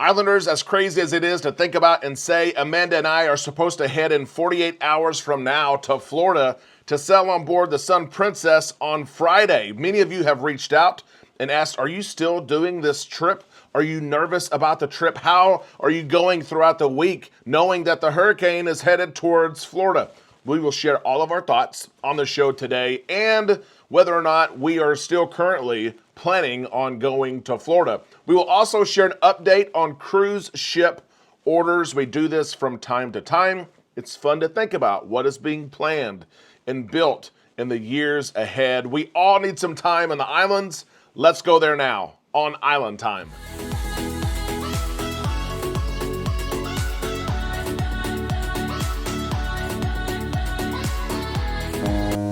Islanders, as crazy as it is to think about and say, Amanda and I are supposed to head in 48 hours from now to Florida to sail on board the Sun Princess on Friday. Many of you have reached out and asked, are you still doing this trip? Are you nervous about the trip? How are you going throughout the week knowing that the hurricane is headed towards Florida? We will share all of our thoughts on the show today and whether or not we are still currently planning on going to Florida. We will also share an update on cruise ship orders. We do this from time to time. It's fun to think about what is being planned and built in the years ahead. We all need some time in the islands. Let's go there now on Island Time.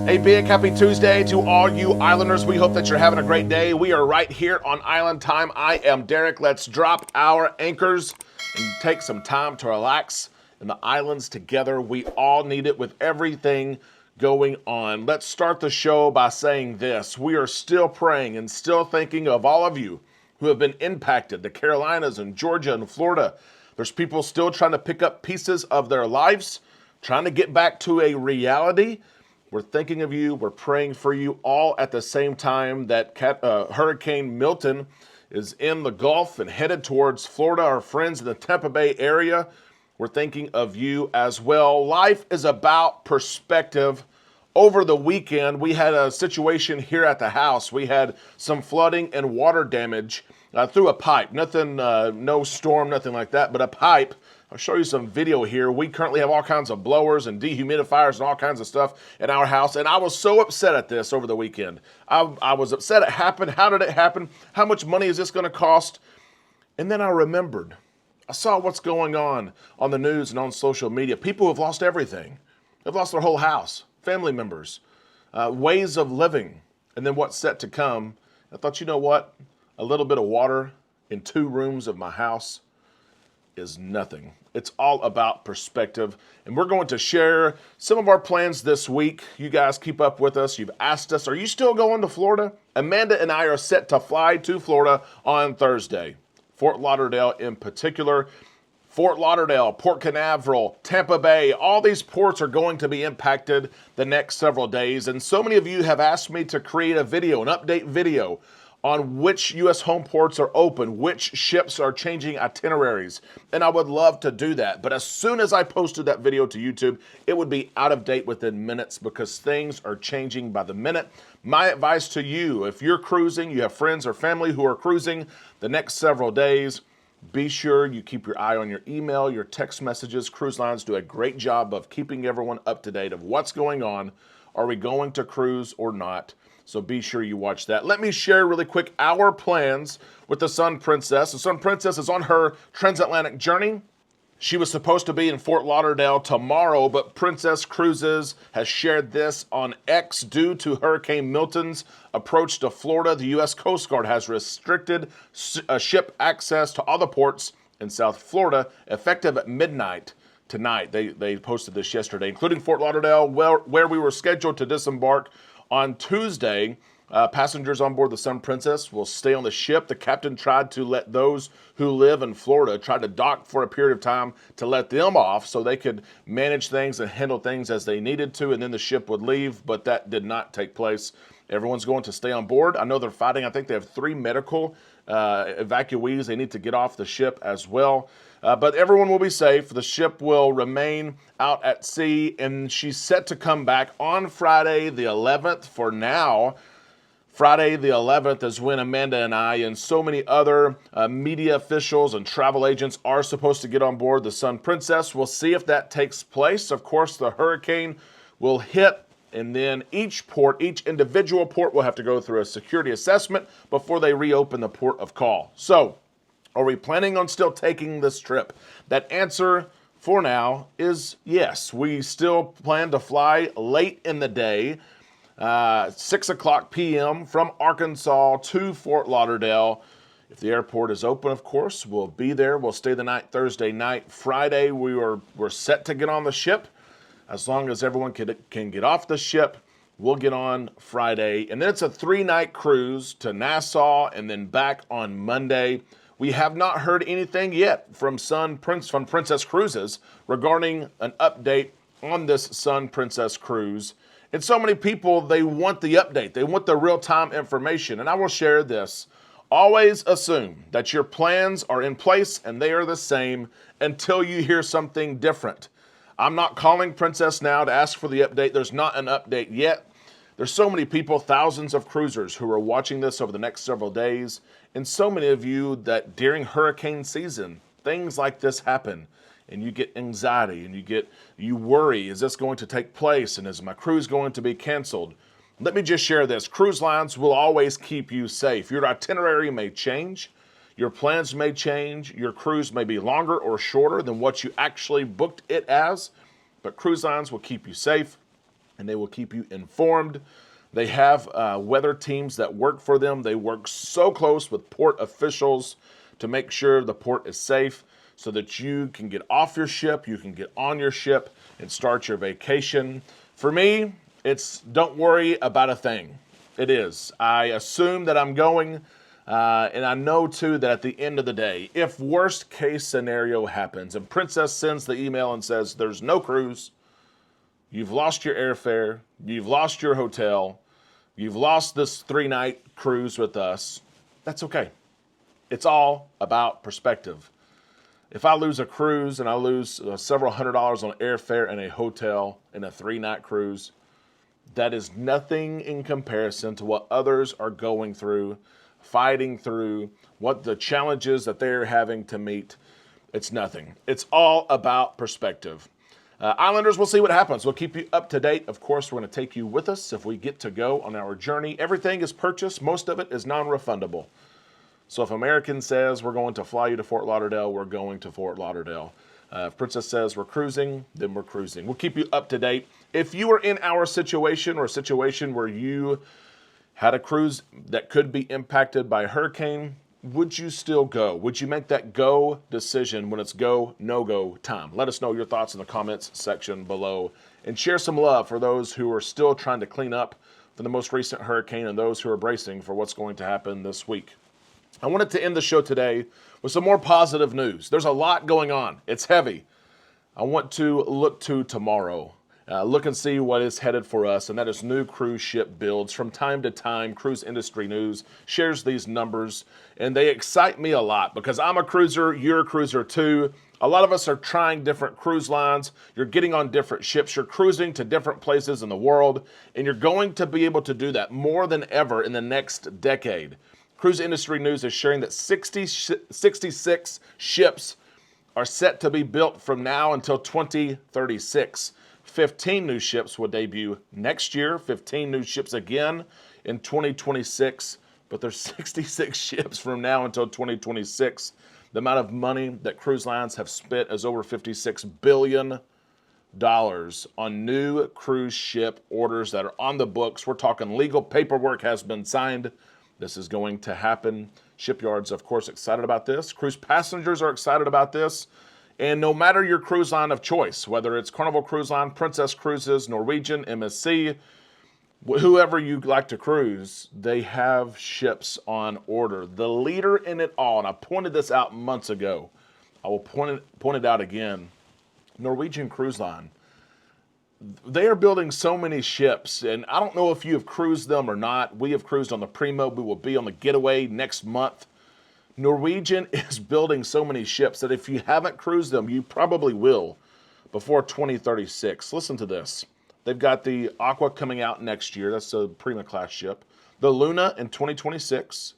A big happy Tuesday to all you Islanders. We hope that you're having a great day. We are right here on Island Time. I am Derek. Let's drop our anchors and take some time to relax in the islands together. We all need it with everything going on. Let's start the show by saying this. We are still praying and still thinking of all of you who have been impacted, the Carolinas and Georgia and Florida. There's people still trying to pick up pieces of their lives, trying to get back to a reality. We're thinking of you. We're praying for you all at the same time that Hurricane Milton is in the Gulf and headed towards Florida. Our friends in the Tampa Bay area, we're thinking of you as well. Life is about perspective. Over the weekend, we had a situation here at the house. We had some flooding and water damage through a pipe. Nothing, no storm, nothing like that, but a pipe. I'll show you some video here. We currently have all kinds of blowers and dehumidifiers and all kinds of stuff in our house. And I was so upset at this over the weekend. I was upset it happened. How did it happen? How much money is this going to cost? And then I remembered. I saw what's going on the news and on social media. People have lost everything. They've lost their whole house, family members, ways of living, and then what's set to come. I thought, you know what? A little bit of water in 2 rooms of my house is nothing. It's all about perspective. And we're going to share some of our plans this week. You guys keep up with us. You've asked us, are you still going to Florida? Amanda and I are set to fly to Florida on Thursday. Fort Lauderdale in particular. Fort Lauderdale, Port Canaveral, Tampa Bay, all these ports are going to be impacted the next several days. And so many of you have asked me to create a video, an update video, on which U.S. home ports are open, which ships are changing itineraries. And I would love to do that. But as soon as I posted that video to YouTube, it would be out of date within minutes because things are changing by the minute. My advice to you, if you're cruising, you have friends or family who are cruising the next several days, be sure you keep your eye on your email, your text messages. Cruise lines do a great job of keeping everyone up to date of what's going on. Are we going to cruise or not? So be sure you watch that. Let me share really quick our plans with the Sun Princess. The Sun Princess is on her transatlantic journey. She was supposed to be in Fort Lauderdale tomorrow, but Princess Cruises has shared this on X. Due to Hurricane Milton's approach to Florida, the U.S. Coast Guard has restricted ship access to all the ports in South Florida effective at midnight tonight. They posted this yesterday, including Fort Lauderdale, where we were scheduled to disembark on Tuesday. Passengers on board the Sun Princess will stay on the ship. The captain tried to let those who live in Florida try to dock for a period of time to let them off so they could manage things and handle things as they needed to, and then the ship would leave, but that did not take place. Everyone's going to stay on board. I know they're fighting. I think they have 3 medical evacuees. They need to get off the ship as well. But everyone will be safe. The ship will remain out at sea, and she's set to come back on Friday the 11th. For now, Friday the 11th is when Amanda and I and so many other media officials and travel agents are supposed to get on board the Sun Princess. We'll see if that takes place. Of course, the hurricane will hit, and then each individual port will have to go through a security assessment before they reopen the port of call. So, are we planning on still taking this trip? That answer for now is yes. We still plan to fly late in the day, 6 o'clock p.m. from Arkansas to Fort Lauderdale. If the airport is open, of course, we'll be there. We'll stay the night Thursday night. Friday, we're set to get on the ship. As long as everyone can get off the ship, we'll get on Friday. And then it's a 3-night cruise to Nassau and then back on Monday. We have not heard anything yet from Princess Cruises regarding an update on this Sun Princess cruise. And so many people, they want the update. They want the real-time information. And I will share this. Always assume that your plans are in place and they are the same until you hear something different. I'm not calling Princess now to ask for the update. There's not an update yet. There's so many people, thousands of cruisers who are watching this over the next several days, and so many of you that during hurricane season, things like this happen, and you get anxiety, and you worry, is this going to take place, and is my cruise going to be canceled? Let me just share this. Cruise lines will always keep you safe. Your itinerary may change, your plans may change, your cruise may be longer or shorter than what you actually booked it as, but cruise lines will keep you safe, and they will keep you informed. They have weather teams that work for them. They work so close with port officials to make sure the port is safe so that you can get off your ship, you can get on your ship and start your vacation. For me, it's don't worry about a thing. It is. I assume that I'm going, and I know too that at the end of the day, if worst case scenario happens and Princess sends the email and says there's no cruise, you've lost your airfare, you've lost your hotel, you've lost this 3-night cruise with us, that's okay. It's all about perspective. If I lose a cruise and I lose several $100s on airfare and a hotel in a 3-night cruise, that is nothing in comparison to what others are going through, fighting through, what the challenges that they're having to meet. It's nothing. It's all about perspective. Islanders, we'll see what happens. We'll keep you up to date. Of course, we're going to take you with us if we get to go on our journey. Everything is purchased. Most of it is non-refundable. So if American says we're going to fly you to Fort Lauderdale, we're going to Fort Lauderdale. If Princess says we're cruising, then we're cruising. We'll keep you up to date. If you are in our situation or a situation where you had a cruise that could be impacted by a hurricane, would you still go? Would you make that go decision when it's go, no-go time? Let us know your thoughts in the comments section below. And share some love for those who are still trying to clean up for the most recent hurricane and those who are bracing for what's going to happen this week. I wanted to end the show today with some more positive news. There's a lot going on. It's heavy. I want to look to tomorrow. Look and see what is headed for us, and that is new cruise ship builds. From time to time, Cruise Industry News shares these numbers, and they excite me a lot because I'm a cruiser, you're a cruiser too. A lot of us are trying different cruise lines. You're getting on different ships. You're cruising to different places in the world, and you're going to be able to do that more than ever in the next decade. Cruise Industry News is sharing that 66 ships are set to be built from now until 2036. 15 new ships will debut next year, 15 new ships again in 2026, but there's 66 ships from now until 2026. The amount of money that cruise lines have spent is over $56 billion on new cruise ship orders that are on the books. We're talking legal paperwork has been signed. This is going to happen. Shipyards, of course, excited about this. Cruise passengers are excited about this. And no matter your cruise line of choice, whether it's Carnival Cruise Line, Princess Cruises, Norwegian, MSC, whoever you like to cruise, they have ships on order. The leader in it all, and I pointed this out months ago, I will point it out again, Norwegian Cruise Line. They are building so many ships, and I don't know if you have cruised them or not. We have cruised on the Primo. We will be on the Getaway next month. Norwegian is building so many ships that if you haven't cruised them, you probably will before 2036. Listen to this. They've got the Aqua coming out next year. That's a Prima class ship. The Luna in 2026.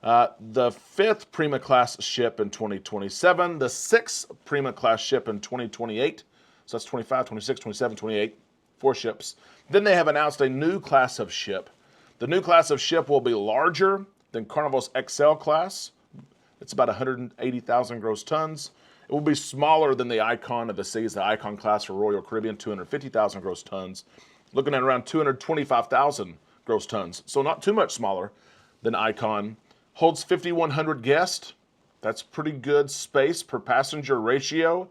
The 5th Prima class ship in 2027. The 6th Prima class ship in 2028. So that's 25, 26, 27, 28. 4 ships. Then they have announced a new class of ship. The new class of ship will be larger than Carnival's XL class. It's about 180,000 gross tons. It will be smaller than the Icon of the Seas, the Icon class for Royal Caribbean, 250,000 gross tons. Looking at around 225,000 gross tons. So not too much smaller than Icon. Holds 5,100 guests. That's pretty good space per passenger ratio.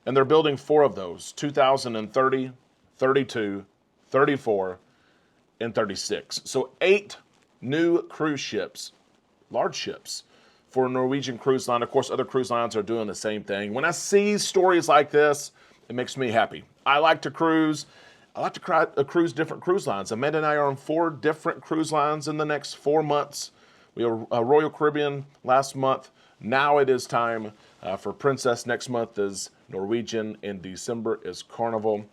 And they're building 4 of those, 2030, 32, 34, and 36. So 8 new cruise ships, large ships, for a Norwegian cruise line. Of course, other cruise lines are doing the same thing. When I see stories like this, it makes me happy. I like to cruise. I like to cruise different cruise lines. Amanda and I are on 4 different cruise lines in the next 4 months. We were Royal Caribbean last month. Now it is time for Princess. Next month is Norwegian. In December is Carnival.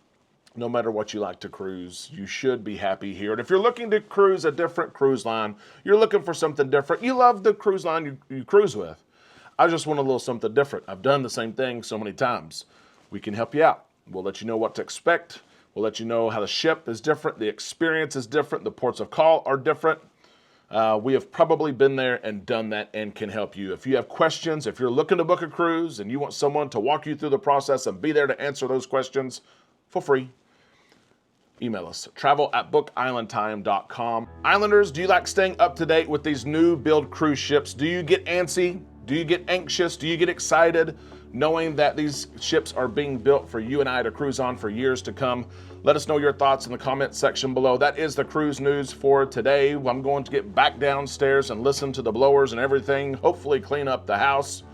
No matter what you like to cruise, you should be happy here. And if you're looking to cruise a different cruise line, you're looking for something different. You love the cruise line you cruise with. I just want a little something different. I've done the same thing so many times. We can help you out. We'll let you know what to expect. We'll let you know how the ship is different. The experience is different. The ports of call are different. We have probably been there and done that and can help you. If you have questions, if you're looking to book a cruise and you want someone to walk you through the process and be there to answer those questions for free, email us, travel@bookislandtime.com. Islanders, do you like staying up to date with these new build cruise ships? Do you get antsy? Do you get anxious? Do you get excited knowing that these ships are being built for you and I to cruise on for years to come? Let us know your thoughts in the comment section below. That is the cruise news for today. I'm going to get back downstairs and listen to the blowers and everything, hopefully clean up the house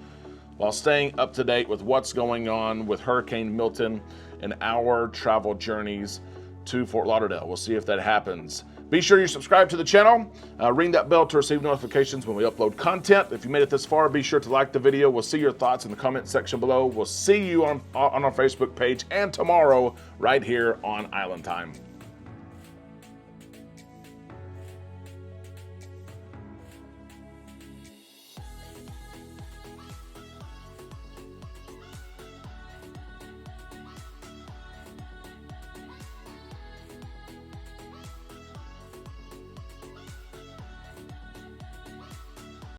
while staying up to date with what's going on with Hurricane Milton and our travel journeys to Fort Lauderdale. We'll see if that happens. Be sure you subscribe to the channel. Ring that bell to receive notifications when we upload content. If you made it this far, be sure to like the video. We'll see your thoughts in the comment section below. We'll see you on our Facebook page and tomorrow right here on Island Time.